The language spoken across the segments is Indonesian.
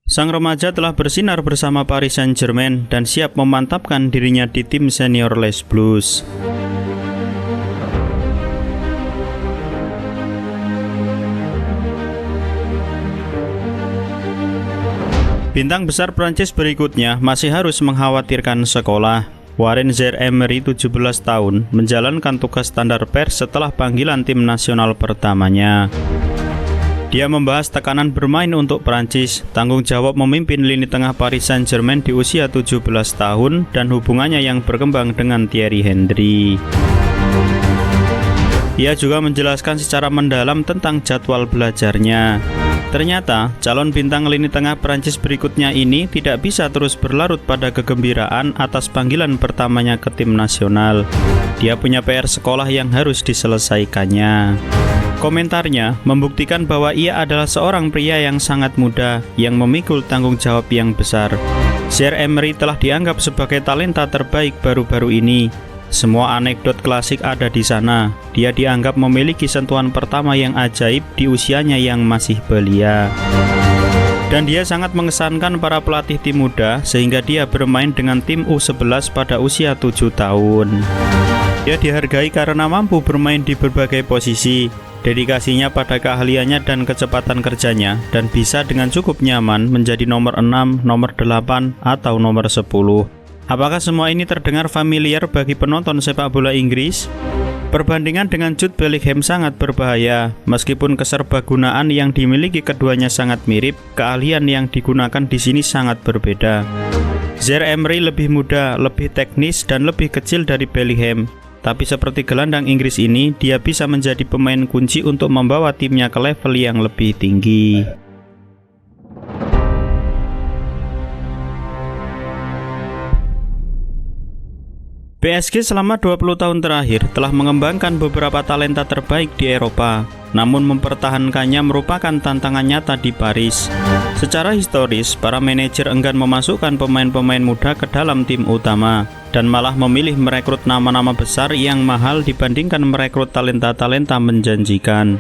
Sang remaja telah bersinar bersama Paris Saint-Germain dan siap memantapkan dirinya di tim senior Les Blues. Bintang besar Prancis berikutnya masih harus mengkhawatirkan sekolah. Warren Zaïre-Emery 17 tahun menjalankan tugas standar pers setelah panggilan tim nasional pertamanya. Dia membahas tekanan bermain untuk Prancis, tanggung jawab memimpin lini tengah Paris Saint-Germain di usia 17 tahun, dan hubungannya yang berkembang dengan Thierry Henry. Ia juga menjelaskan secara mendalam tentang jadwal belajarnya. Ternyata, calon bintang lini tengah Prancis berikutnya ini tidak bisa terus berlarut pada kegembiraan atas panggilan pertamanya ke tim nasional. Dia punya PR sekolah yang harus diselesaikannya. Komentarnya membuktikan bahwa ia adalah seorang pria yang sangat muda, yang memikul tanggung jawab yang besar. Zaïre-Emery telah dianggap sebagai talenta terbaik baru-baru ini. Semua anekdot klasik ada di sana. Dia dianggap memiliki sentuhan pertama yang ajaib di usianya yang masih belia. Dan dia sangat mengesankan para pelatih tim muda sehingga dia bermain dengan tim U11 pada usia 7 tahun. Dia dihargai karena mampu bermain di berbagai posisi, dedikasinya pada keahliannya dan kecepatan kerjanya, dan bisa dengan cukup nyaman menjadi nomor 6, nomor 8, atau nomor 10. Apakah semua ini terdengar familiar bagi penonton sepak bola Inggris? Perbandingan dengan Jude Bellingham sangat berbahaya. Meskipun keserbagunaan yang dimiliki keduanya sangat mirip, keahlian yang digunakan di sini sangat berbeda. Zaïre-Emery lebih muda, lebih teknis, dan lebih kecil dari Bellingham. Tapi seperti gelandang Inggris ini, dia bisa menjadi pemain kunci untuk membawa timnya ke level yang lebih tinggi. PSG selama 20 tahun terakhir telah mengembangkan beberapa talenta terbaik di Eropa, namun mempertahankannya merupakan tantangan nyata di Paris. Secara historis, para manajer enggan memasukkan pemain-pemain muda ke dalam tim utama, dan malah memilih merekrut nama-nama besar yang mahal dibandingkan merekrut talenta-talenta menjanjikan.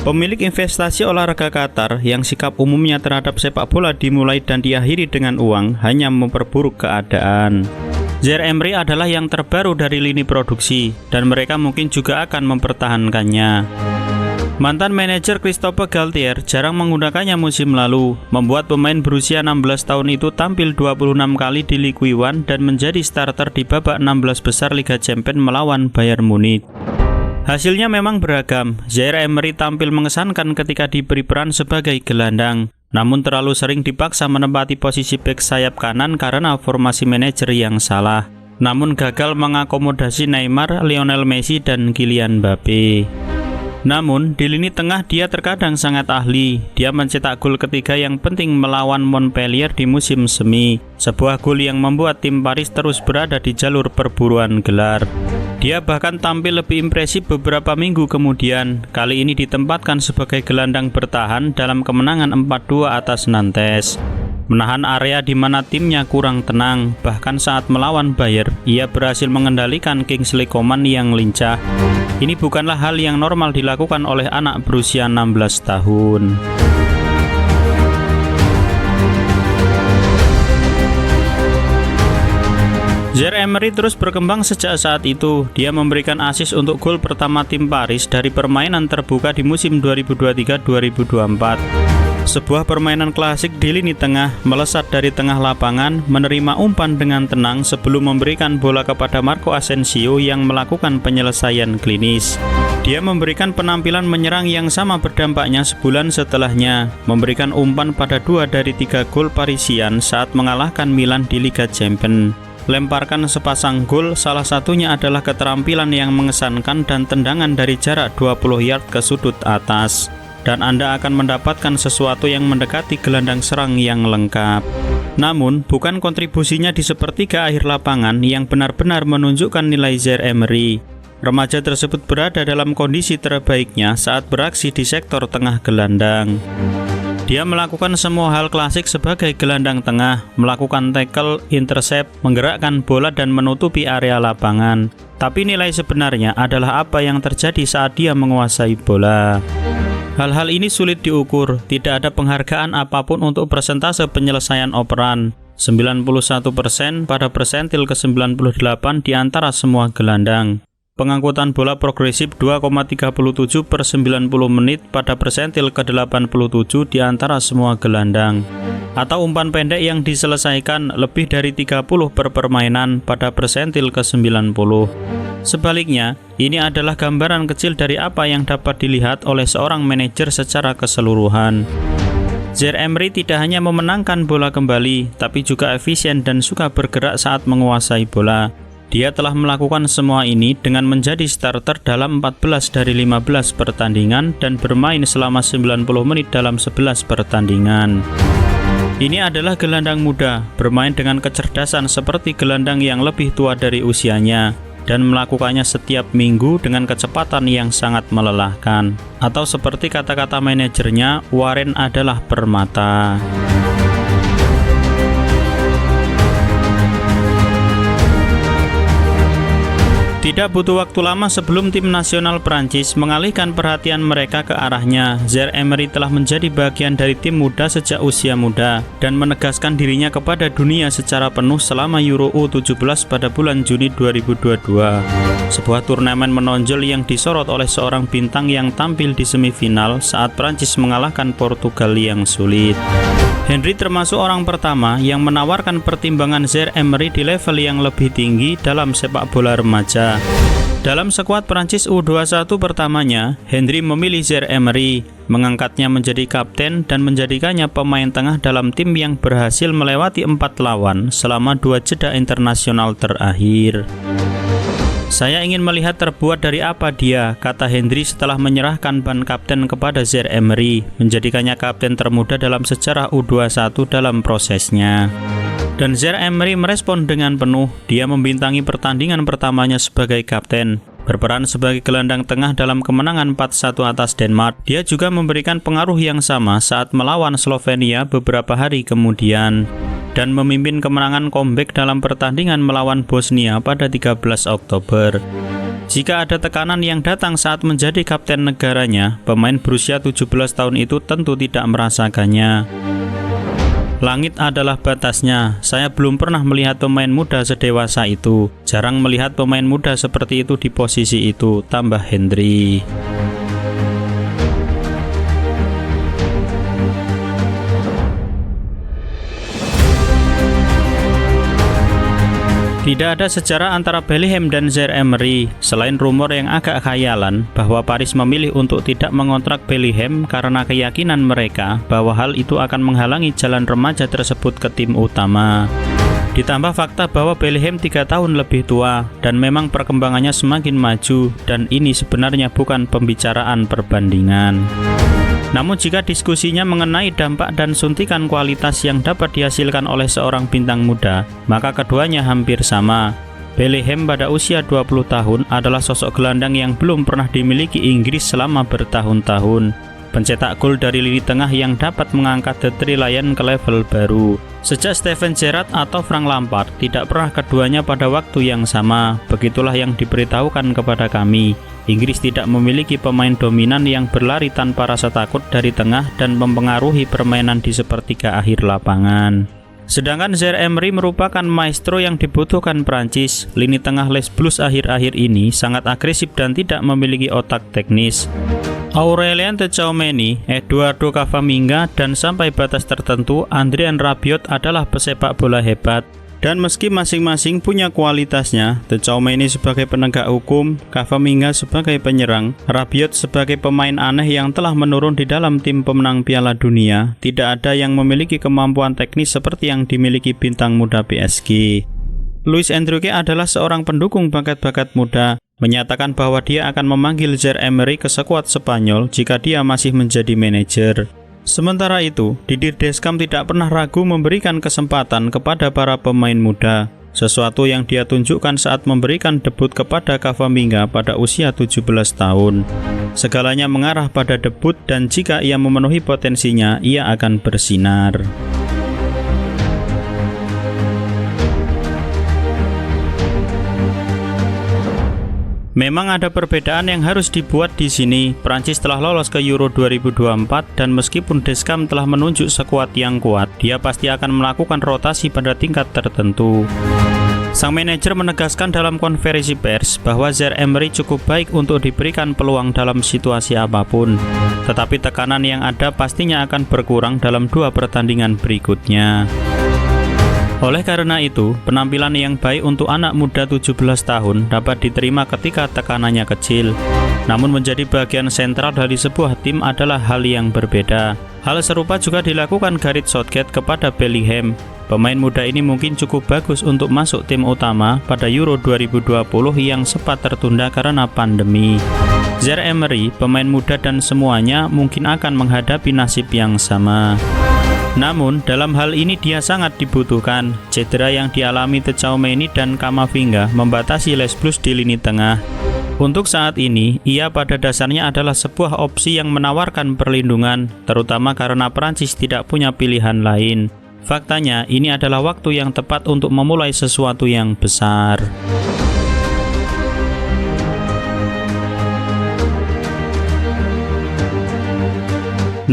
Pemilik investasi olahraga Qatar yang sikap umumnya terhadap sepak bola dimulai dan diakhiri dengan uang hanya memperburuk keadaan. Zaïre-Emery adalah yang terbaru dari lini produksi, dan mereka mungkin juga akan mempertahankannya. Mantan manajer Christophe Galtier jarang menggunakannya musim lalu, membuat pemain berusia 16 tahun itu tampil 26 kali di Ligue 1 dan menjadi starter di babak 16 besar Liga Champions melawan Bayern Munich. Hasilnya memang beragam. Zaïre-Emery tampil mengesankan ketika diberi peran sebagai gelandang, namun terlalu sering dipaksa menempati posisi bek sayap kanan karena formasi manajer yang salah. Namun gagal mengakomodasi Neymar, Lionel Messi, dan Kylian Mbappe. Namun di lini tengah dia terkadang sangat ahli. Dia mencetak gol ketiga yang penting melawan Montpellier di musim semi, sebuah gol yang membuat tim Paris terus berada di jalur perburuan gelar. Dia bahkan tampil lebih impresif beberapa minggu kemudian, kali ini ditempatkan sebagai gelandang bertahan dalam kemenangan 4-2 atas Nantes. Menahan area di mana timnya kurang tenang, bahkan saat melawan Bayern, ia berhasil mengendalikan Kingsley Coman yang lincah. Ini bukanlah hal yang normal dilakukan oleh anak berusia 16 tahun. Zaïre-Emery terus berkembang sejak saat itu. Dia memberikan assist untuk gol pertama tim Paris dari permainan terbuka di musim 2023-2024. Sebuah permainan klasik di lini tengah, melesat dari tengah lapangan, menerima umpan dengan tenang sebelum memberikan bola kepada Marco Asensio yang melakukan penyelesaian klinis. Dia memberikan penampilan menyerang yang sama berdampaknya sebulan setelahnya, memberikan umpan pada 2 dari 3 gol Parisian saat mengalahkan Milan di Liga Champions. Lemparkan sepasang gol, salah satunya adalah keterampilan yang mengesankan dan tendangan dari jarak 20 yard ke sudut atas. Dan Anda akan mendapatkan sesuatu yang mendekati gelandang serang yang lengkap. Namun, bukan kontribusinya di sepertiga akhir lapangan yang benar-benar menunjukkan nilai Zaïre-Emery. Remaja tersebut berada dalam kondisi terbaiknya saat beraksi di sektor tengah gelandang. Dia melakukan semua hal klasik sebagai gelandang tengah, melakukan tackle, intercept, menggerakkan bola, dan menutupi area lapangan. Tapi nilai sebenarnya adalah apa yang terjadi saat dia menguasai bola. Hal-hal ini sulit diukur, tidak ada penghargaan apapun untuk persentase penyelesaian operan. 91% pada persentil ke-98 di antara semua gelandang. Pengangkutan bola progresif 2,37 per 90 menit pada persentil ke-87 di antara semua gelandang. Atau umpan pendek yang diselesaikan lebih dari 30 per permainan pada persentil ke-90. Sebaliknya, ini adalah gambaran kecil dari apa yang dapat dilihat oleh seorang manajer secara keseluruhan. Zaire Emery tidak hanya memenangkan bola kembali, tapi juga efisien dan suka bergerak saat menguasai bola. Dia telah melakukan semua ini dengan menjadi starter dalam 14 dari 15 pertandingan dan bermain selama 90 menit dalam 11 pertandingan. Ini adalah gelandang muda, bermain dengan kecerdasan seperti gelandang yang lebih tua dari usianya, dan melakukannya setiap minggu dengan kecepatan yang sangat melelahkan. Atau seperti kata-kata manajernya, Warren adalah permata. Tidak butuh waktu lama sebelum tim nasional Prancis mengalihkan perhatian mereka ke arahnya. Zaire Emery telah menjadi bagian dari tim muda sejak usia muda dan menegaskan dirinya kepada dunia secara penuh selama Euro U17 pada bulan Juni 2022. Sebuah turnamen menonjol yang disorot oleh seorang bintang yang tampil di semifinal saat Prancis mengalahkan Portugal yang sulit. Henry termasuk orang pertama yang menawarkan pertimbangan Zaire Emery di level yang lebih tinggi dalam sepak bola remaja. Dalam skuad Prancis U21 pertamanya, Henry memilih Zaire Emery, mengangkatnya menjadi kapten dan menjadikannya pemain tengah dalam tim yang berhasil melewati 4 lawan selama 2 jeda internasional terakhir. Saya ingin melihat terbuat dari apa dia, kata Henry setelah menyerahkan ban kapten kepada Zaire Emery, menjadikannya kapten termuda dalam sejarah U21 dalam prosesnya. Dan Zaire Emery merespon dengan penuh. Dia membintangi pertandingan pertamanya sebagai kapten, berperan sebagai gelandang tengah dalam kemenangan 4-1 atas Denmark. Dia juga memberikan pengaruh yang sama saat melawan Slovenia beberapa hari kemudian, dan memimpin kemenangan comeback dalam pertandingan melawan Bosnia pada 13 Oktober. Jika ada tekanan yang datang saat menjadi kapten negaranya, pemain berusia 17 tahun itu tentu tidak merasakannya. Langit adalah batasnya. Saya belum pernah melihat pemain muda sedewasa itu. Jarang melihat pemain muda seperti itu di posisi itu, tambah Henry. Tidak ada sejarah antara Bellingham dan Zaire Emery, selain rumor yang agak khayalan bahwa Paris memilih untuk tidak mengontrak Bellingham karena keyakinan mereka bahwa hal itu akan menghalangi jalan remaja tersebut ke tim utama. Ditambah fakta bahwa Bellingham 3 tahun lebih tua dan memang perkembangannya semakin maju, dan ini sebenarnya bukan pembicaraan perbandingan. Namun jika diskusinya mengenai dampak dan suntikan kualitas yang dapat dihasilkan oleh seorang bintang muda, maka keduanya hampir sama. Bellingham pada usia 20 tahun adalah sosok gelandang yang belum pernah dimiliki Inggris selama bertahun-tahun. Pencetak gol dari lini tengah yang dapat mengangkat The Three Lions ke level baru. Sejak Steven Gerrard atau Frank Lampard, tidak pernah keduanya pada waktu yang sama. Begitulah yang diberitahukan kepada kami. Inggris tidak memiliki pemain dominan yang berlari tanpa rasa takut dari tengah dan mempengaruhi permainan di sepertiga akhir lapangan. Sedangkan Zaire Emery merupakan maestro yang dibutuhkan Prancis. Lini tengah Les Blues akhir-akhir ini sangat agresif dan tidak memiliki otak teknis. Aurélien Tchouaméni, Eduardo Camavinga, dan sampai batas tertentu Adrien Rabiot adalah pesepak bola hebat. Dan meski masing-masing punya kualitasnya, Tchouaméni sebagai penegak hukum, Camavinga sebagai penyerang, Rabiot sebagai pemain aneh yang telah menurun di dalam tim pemenang Piala Dunia, tidak ada yang memiliki kemampuan teknis seperti yang dimiliki bintang muda PSG. Luis Enrique adalah seorang pendukung bakat-bakat muda, menyatakan bahwa dia akan memanggil Zaire Emery ke skuad Spanyol jika dia masih menjadi manajer. Sementara itu, Didier Deschamps tidak pernah ragu memberikan kesempatan kepada para pemain muda, sesuatu yang dia tunjukkan saat memberikan debut kepada Camavinga pada usia 17 tahun. Segalanya mengarah pada debut, dan jika ia memenuhi potensinya, ia akan bersinar. Memang ada perbedaan yang harus dibuat di sini. Prancis telah lolos ke Euro 2024 dan meskipun Deschamps telah menunjuk skuad yang kuat, dia pasti akan melakukan rotasi pada tingkat tertentu. Sang manajer menegaskan dalam konferensi pers bahwa Zaire Emery cukup baik untuk diberikan peluang dalam situasi apapun. Tetapi tekanan yang ada pastinya akan berkurang dalam 2 pertandingan berikutnya. Oleh karena itu, penampilan yang baik untuk anak muda 17 tahun dapat diterima ketika tekanannya kecil. Namun menjadi bagian sentral dari sebuah tim adalah hal yang berbeda. Hal serupa juga dilakukan Gareth Southgate kepada Bellingham. Pemain muda ini mungkin cukup bagus untuk masuk tim utama pada Euro 2020 yang sempat tertunda karena pandemi. Zaire Emery, pemain muda dan semuanya mungkin akan menghadapi nasib yang sama. Namun, dalam hal ini dia sangat dibutuhkan. Cedera yang dialami Tchouaméni dan Camavinga membatasi Les Blues di lini tengah. Untuk saat ini, ia pada dasarnya adalah sebuah opsi yang menawarkan perlindungan, terutama karena Prancis tidak punya pilihan lain. Faktanya, ini adalah waktu yang tepat untuk memulai sesuatu yang besar.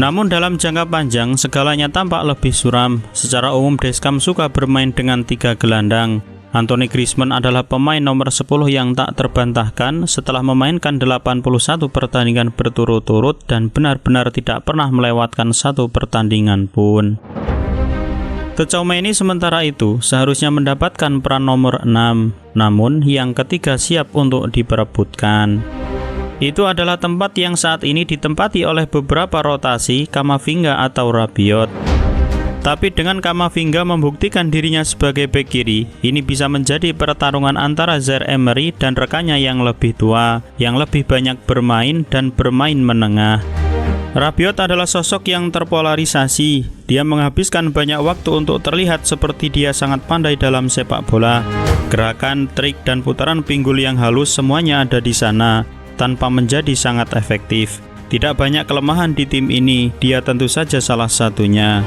Namun dalam jangka panjang, segalanya tampak lebih suram. Secara umum Deschamps suka bermain dengan 3 gelandang. Anthony Griezmann adalah pemain nomor 10 yang tak terbantahkan setelah memainkan 81 pertandingan berturut-turut dan benar-benar tidak pernah melewatkan 1 pertandingan pun. Tchouaméni sementara itu seharusnya mendapatkan peran nomor 6, namun yang ketiga siap untuk diperebutkan. Itu adalah tempat yang saat ini ditempati oleh beberapa rotasi Camavinga atau Rabiot. Tapi dengan Camavinga membuktikan dirinya sebagai bek kiri, ini bisa menjadi pertarungan antara Zaire Emery dan rekannya yang lebih tua, yang lebih banyak bermain dan bermain menengah. Rabiot adalah sosok yang terpolarisasi. Dia menghabiskan banyak waktu untuk terlihat seperti dia sangat pandai dalam sepak bola. Gerakan, trik, dan putaran pinggul yang halus semuanya ada di sana, tanpa menjadi sangat efektif. Tidak banyak kelemahan di tim ini, dia tentu saja salah satunya.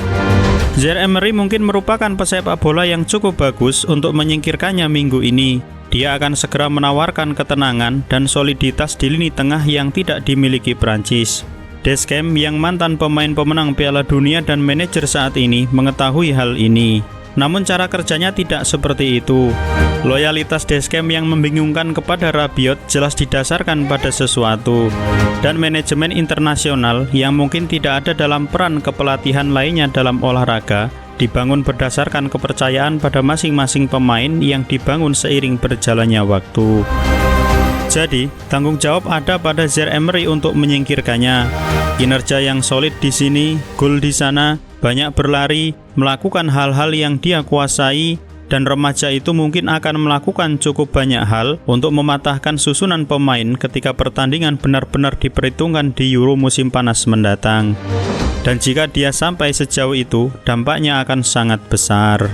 Zaire Emery mungkin merupakan pesepak bola yang cukup bagus untuk menyingkirkannya minggu ini. Dia akan segera menawarkan ketenangan dan soliditas di lini tengah yang tidak dimiliki Prancis. Deschamps yang mantan pemain pemenang Piala Dunia dan manajer saat ini mengetahui hal ini. Namun cara kerjanya tidak seperti itu. Loyalitas Deschamps yang membingungkan kepada Rabiot jelas didasarkan pada sesuatu. Dan manajemen internasional yang mungkin tidak ada dalam peran kepelatihan lainnya dalam olahraga dibangun berdasarkan kepercayaan pada masing-masing pemain yang dibangun seiring berjalannya waktu. Jadi, tanggung jawab ada pada Zaire Emery untuk menyingkirkannya. Kinerja yang solid di sini, gol di sana, banyak berlari, melakukan hal-hal yang dia kuasai, dan remaja itu mungkin akan melakukan cukup banyak hal untuk mematahkan susunan pemain ketika pertandingan benar-benar diperhitungkan di Euro musim panas mendatang. Dan jika dia sampai sejauh itu, dampaknya akan sangat besar.